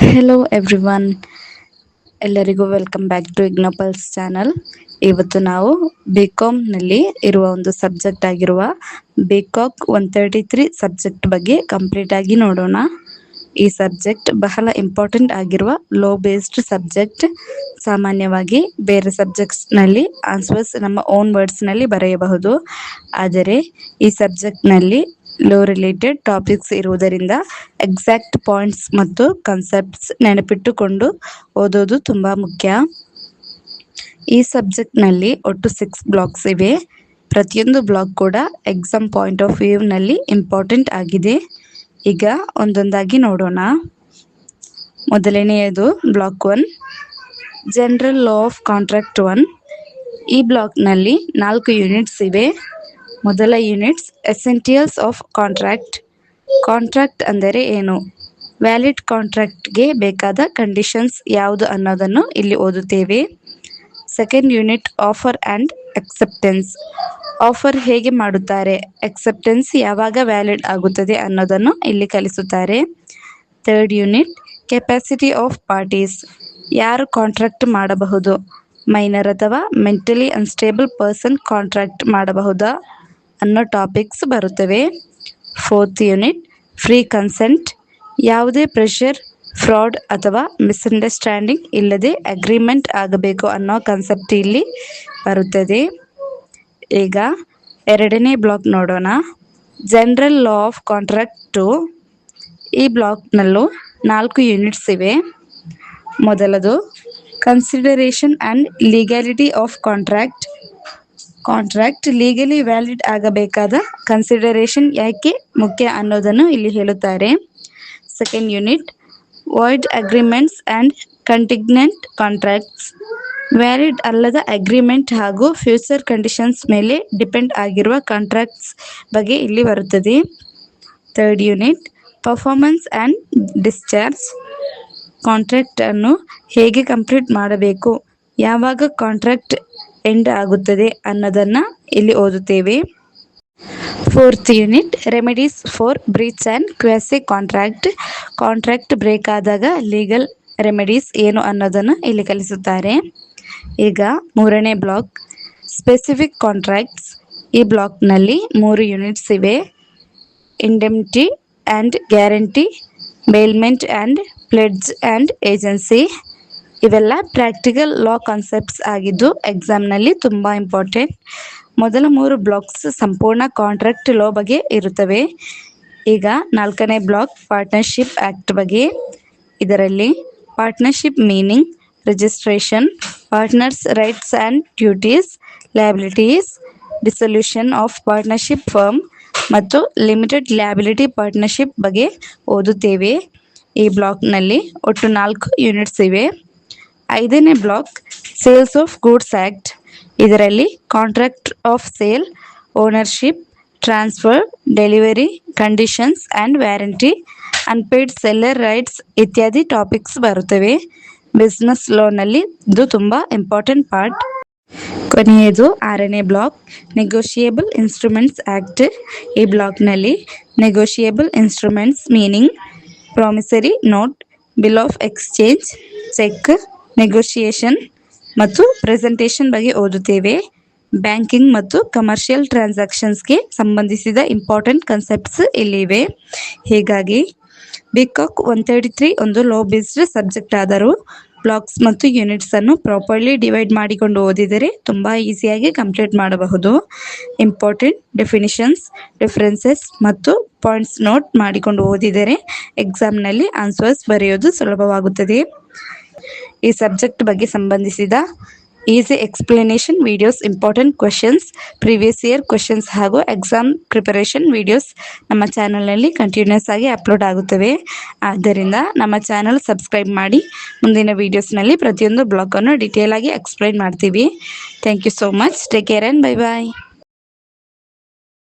Hello everyone, ಎಲ್ಲರಿಗೂ welcome back to ಇಗ್ನೋಪಲ್ಸ್ channel. ಇವತ್ತು ನಾವು ಬಿಕಾಮ್ನಲ್ಲಿ ಇರುವ ಒಂದು ಸಬ್ಜೆಕ್ಟ್ ಆಗಿರುವ ಬಿಕಾಕ್ 133 ಸಬ್ಜೆಕ್ಟ್ ಬಗ್ಗೆ ಕಂಪ್ಲೀಟ್ ಆಗಿ ನೋಡೋಣ. ಈ ಸಬ್ಜೆಕ್ಟ್ ಬಹಳ ಇಂಪಾರ್ಟೆಂಟ್ ಆಗಿರುವ ಲೋ ಬೇಸ್ಡ್ ಸಬ್ಜೆಕ್ಟ್. ಸಾಮಾನ್ಯವಾಗಿ ಬೇರೆ ಸಬ್ಜೆಕ್ಟ್ಸ್ನಲ್ಲಿ ಆನ್ಸರ್ಸ್ ನಮ್ಮ ಓನ್ ವರ್ಡ್ಸ್ನಲ್ಲಿ ಬರೆಯಬಹುದು, ಆದರೆ ಈ ಸಬ್ಜೆಕ್ಟ್ನಲ್ಲಿ ಲೋ ರಿಲೇಟೆಡ್ ಟಾಪಿಕ್ಸ್ ಇರುವುದರಿಂದ ಎಕ್ಸಾಕ್ಟ್ ಪಾಯಿಂಟ್ಸ್ ಮತ್ತು ಕಾನ್ಸೆಪ್ಟ್ಸ್ ನೆನಪಿಟ್ಟುಕೊಂಡು ಓದೋದು ತುಂಬ ಮುಖ್ಯ. ಈ ಸಬ್ಜೆಕ್ಟ್ನಲ್ಲಿ ಒಟ್ಟು 6 ಬ್ಲಾಕ್ಸ್ ಇವೆ. ಪ್ರತಿಯೊಂದು ಬ್ಲಾಕ್ ಕೂಡ ಎಕ್ಸಾಮ್ ಪಾಯಿಂಟ್ ಆಫ್ ವ್ಯೂನಲ್ಲಿ ಇಂಪಾರ್ಟೆಂಟ್ ಆಗಿದೆ. ಈಗ ಒಂದೊಂದಾಗಿ ನೋಡೋಣ. ಮೊದಲನೆಯದು block 1, general law of contract 1. ಈ ಬ್ಲಾಕ್ನಲ್ಲಿ 4 ಯೂನಿಟ್ಸ್ ಇವೆ. ಮೊದಲ units essentials of contract. Contract ಅಂದರೆ ಏನು, ವ್ಯಾಲಿಡ್ ಕಾಂಟ್ರಾಕ್ಟ್ಗೆ ಬೇಕಾದ ಕಂಡೀಷನ್ಸ್ ಯಾವುದು ಅನ್ನೋದನ್ನು ಇಲ್ಲಿ ಓದುತ್ತೇವೆ. Second unit offer and acceptance. Offer ಹೇಗೆ ಮಾಡುತ್ತಾರೆ, ಅಕ್ಸೆಪ್ಟೆನ್ಸ್ ಯಾವಾಗ ವ್ಯಾಲಿಡ್ ಆಗುತ್ತದೆ ಅನ್ನೋದನ್ನು ಇಲ್ಲಿ ಕಲಿಸುತ್ತಾರೆ. Third unit capacity of parties. ಯಾರು ಕಾಂಟ್ರಾಕ್ಟ್ ಮಾಡಬಹುದು, ಮೈನರ್ ಅಥವಾ ಮೆಂಟಲಿ ಅನ್ಸ್ಟೇಬಲ್ ಪರ್ಸನ್ ಕಾಂಟ್ರಾಕ್ಟ್ ಮಾಡಬಹುದಾ ಅನ್ನೋ ಟಾಪಿಕ್ಸ್ ಬರುತ್ತವೆ. Fourth unit free consent. ಯಾವುದೇ ಪ್ರೆಷರ್, ಫ್ರಾಡ್ ಅಥವಾ ಮಿಸ್ಅಂಡರ್ಸ್ಟ್ಯಾಂಡಿಂಗ್ ಇಲ್ಲದೆ ಅಗ್ರಿಮೆಂಟ್ ಆಗಬೇಕು ಅನ್ನೋ ಕಾನ್ಸೆಪ್ಟ್ ಇಲ್ಲಿ ಬರುತ್ತದೆ. ಈಗ ಎರಡನೇ ಬ್ಲಾಕ್ ನೋಡೋಣ, ಜನರಲ್ ಲಾ ಆಫ್ ಕಾಂಟ್ರಾಕ್ಟ್ 2. ಈ ಬ್ಲಾಕ್ನಲ್ಲೂ 4 ಯೂನಿಟ್ಸ್ ಇವೆ. ಮೊದಲದು consideration and legality of contract. Contract legally valid ಆಗಬೇಕಾದ ಕನ್ಸಿಡರೇಷನ್ ಯಾಕೆ ಮುಖ್ಯ ಅನ್ನೋದನ್ನು ಇಲ್ಲಿ ಹೇಳುತ್ತಾರೆ. Second unit void agreements and contingent contracts. Valid ಅಲ್ಲದ ಅಗ್ರಿಮೆಂಟ್ ಹಾಗೂ ಫ್ಯೂಚರ್ ಕಂಡೀಷನ್ಸ್ ಮೇಲೆ ಡಿಪೆಂಡ್ ಆಗಿರುವ ಕಾಂಟ್ರಾಕ್ಟ್ಸ್ ಬಗ್ಗೆ ಇಲ್ಲಿ ಬರುತ್ತದೆ. Third unit performance and discharge. ಕಾಂಟ್ರಾಕ್ಟನ್ನು ಹೇಗೆ ಕಂಪ್ಲೀಟ್ ಮಾಡಬೇಕು, ಯಾವಾಗ ಕಾಂಟ್ರಾಕ್ಟ್ ಎಂಡ್ ಆಗುತ್ತದೆ ಅನ್ನೋದನ್ನು ಇಲ್ಲಿ ಓದುತ್ತೇವೆ. Fourth unit remedies for breach and quasi contract. Contract break ಆದಾಗ ಲೀಗಲ್ ರೆಮಿಡೀಸ್ ಏನು ಅನ್ನೋದನ್ನು ಇಲ್ಲಿ ಕಲಿಸುತ್ತಾರೆ. ಈಗ ಮೂರನೇ ಬ್ಲಾಕ್ ಸ್ಪೆಸಿಫಿಕ್ ಕಾಂಟ್ರಾಕ್ಟ್ಸ್. ಈ ಬ್ಲಾಕ್ನಲ್ಲಿ 3 ಯೂನಿಟ್ಸ್ ಇವೆ. Indemnity and guarantee, bailment and pledge and agency. ಇವೆಲ್ಲ ಪ್ರಾಕ್ಟಿಕಲ್ ಲಾ ಕಾನ್ಸೆಪ್ಟ್ಸ್ ಆಗಿದ್ದು ಎಕ್ಸಾಮ್ನಲ್ಲಿ ತುಂಬ ಇಂಪಾರ್ಟೆಂಟ್. ಮೊದಲ 3 ಬ್ಲಾಕ್ಸ್ ಸಂಪೂರ್ಣ ಕಾಂಟ್ರಾಕ್ಟ್ ಲಾ ಬಗ್ಗೆ ಇರುತ್ತವೆ. ಈಗ 4ನೇ ಬ್ಲಾಕ್ ಪಾರ್ಟ್ನರ್ಶಿಪ್ ಆ್ಯಕ್ಟ್ ಬಗ್ಗೆ. ಇದರಲ್ಲಿ partnership meaning, registration, partners rights and duties, liabilities, dissolution of partnership firm ಮತ್ತು ಲಿಮಿಟೆಡ್ ಲಯಬಿಲಿಟಿ ಪಾರ್ಟ್ನರ್ಶಿಪ್ ಬಗ್ಗೆ ಓದುತ್ತೇವೆ. ಈ ಬ್ಲಾಕ್ನಲ್ಲಿ ಒಟ್ಟು 4 ಯೂನಿಟ್ಸ್ ಇವೆ. 5ನೇ block sales of goods act. ಇದರಲ್ಲಿ contract of sale, ownership, transfer, delivery, conditions and warranty, unpaid seller rights ಇತ್ಯಾದಿ ಟಾಪಿಕ್ಸ್ ಬರುತ್ತವೆ. ಬಿಸ್ನೆಸ್ ಲೋನಲ್ಲಿ ಇದು ತುಂಬ ಇಂಪಾರ್ಟೆಂಟ್ ಪಾರ್ಟ್. ಕೊನೆಯದು 6ನೇ ಬ್ಲಾಕ್ ನೆಗೋಷಿಯೇಬಲ್ ಇನ್ಸ್ಟ್ರೂಮೆಂಟ್ಸ್ ಆ್ಯಕ್ಟ್. ಈ ಬ್ಲಾಕ್ನಲ್ಲಿ negotiable instruments meaning, promissory note, bill of exchange, check, negotiation ಮತ್ತು ಪ್ರೆಸೆಂಟೇಷನ್ ಬಗ್ಗೆ ಓದುತ್ತೇವೆ. ಬ್ಯಾಂಕಿಂಗ್ ಮತ್ತು ಕಮರ್ಷಿಯಲ್ ಟ್ರಾನ್ಸಾಕ್ಷನ್ಸ್ಗೆ ಸಂಬಂಧಿಸಿದ ಇಂಪಾರ್ಟೆಂಟ್ ಕಾನ್ಸೆಪ್ಟ್ಸ್ ಇಲ್ಲಿವೆ. ಹೀಗಾಗಿ ಬಿಕಾಕ್ 133 ಒಂದು ಲೋ ಬೇಸ್ಡ್ ಸಬ್ಜೆಕ್ಟ್ ಆದರೂ ಬ್ಲಾಕ್ಸ್ ಮತ್ತು ಯೂನಿಟ್ಸನ್ನು ಪ್ರಾಪರ್ಲಿ ಡಿವೈಡ್ ಮಾಡಿಕೊಂಡು ಓದಿದರೆ ತುಂಬ ಈಸಿಯಾಗಿ ಕಂಪ್ಲೀಟ್ ಮಾಡಬಹುದು. ಇಂಪಾರ್ಟೆಂಟ್ ಡೆಫಿನಿಷನ್ಸ್, ಡಿಫರೆನ್ಸಸ್ ಮತ್ತು ಪಾಯಿಂಟ್ಸ್ ನೋಟ್ ಮಾಡಿಕೊಂಡು ಓದಿದರೆ ಎಕ್ಸಾಮ್ನಲ್ಲಿ ಆನ್ಸರ್ಸ್ ಬರೆಯೋದು ಸುಲಭವಾಗುತ್ತದೆ. ಈ ಸಬ್ಜೆಕ್ಟ್ ಬಗ್ಗೆ ಸಂಬಂಧಿಸಿದ easy explanation videos, important questions, previous year questions ಹಾಗೂ ಎಕ್ಸಾಮ್ ಪ್ರಿಪರೇಷನ್ ವಿಡಿಯೋಸ್ ನಮ್ಮ ಚಾನಲ್ನಲ್ಲಿ ಕಂಟಿನ್ಯೂಸ್ ಆಗಿ ಅಪ್ಲೋಡ್ ಆಗುತ್ತವೆ. ಆದ್ದರಿಂದ ನಮ್ಮ ಚಾನಲ್ ಸಬ್ಸ್ಕ್ರೈಬ್ ಮಾಡಿ. ಮುಂದಿನ ವೀಡಿಯೋಸ್ನಲ್ಲಿ ಪ್ರತಿಯೊಂದು ಬ್ಲಾಕನ್ನು ಡೀಟೇಲ್ ಆಗಿ ಎಕ್ಸ್ಪ್ಲೈನ್ ಮಾಡ್ತೀವಿ. Thank you so much. Take care and bye bye.